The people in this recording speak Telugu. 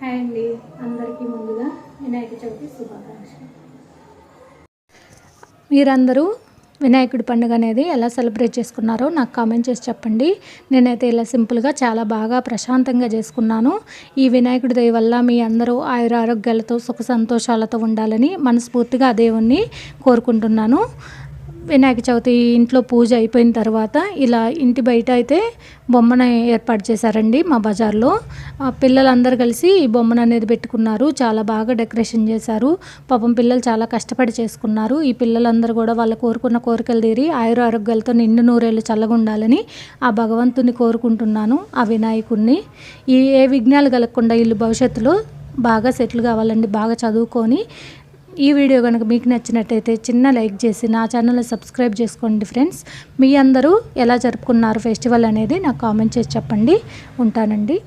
హాయ్ అండి, అందరికీ ముందుగా వినాయక చవితి శుభాకాంక్షలు. మీరందరూ వినాయకుడి పండుగ అనేది ఎలా సెలబ్రేట్ చేసుకున్నారో నాకు కామెంట్ చేసి చెప్పండి. నేనైతే ఇలా సింపుల్గా చాలా బాగా ప్రశాంతంగా చేసుకున్నాను. ఈ వినాయకుడి దయ వల్ల మీ అందరూ ఆయుర ఆరోగ్యాలతో సుఖ సంతోషాలతో ఉండాలని మనస్ఫూర్తిగా ఆ దేవుణ్ణి కోరుకుంటున్నాను. వినాయక చవితి ఇంట్లో పూజ అయిపోయిన తర్వాత ఇలా ఇంటి బయట అయితే బొమ్మను ఏర్పాటు చేశారండి. మా బజార్లో పిల్లలందరూ కలిసి ఈ బొమ్మను అనేది పెట్టుకున్నారు. చాలా బాగా డెకరేషన్ చేశారు. పాపం పిల్లలు చాలా కష్టపడి చేసుకున్నారు. ఈ పిల్లలందరూ కూడా వాళ్ళు కోరుకున్న కోరికలు తీరి ఆయుర ఆరోగ్యాలతో నిండు నూరేళ్ళు చల్లగా ఉండాలని ఆ భగవంతుని కోరుకుంటున్నాను. ఆ వినాయకుడిని ఏ విఘ్నాలు కలగకుండా వీళ్ళు భవిష్యత్తులో బాగా సెటిల్ కావాలండి, బాగా చదువుకొని. ఈ వీడియో కనుక మీకు నచ్చినట్టయితే చిన్న లైక్ చేసి నా ఛానల్ని సబ్స్క్రైబ్ చేసుకోండి ఫ్రెండ్స్. మీ అందరూ ఎలా జరుపుకున్నారు ఫెస్టివల్ అనేది నాకు కామెంట్ చేసి చెప్పండి. ఉంటానండి.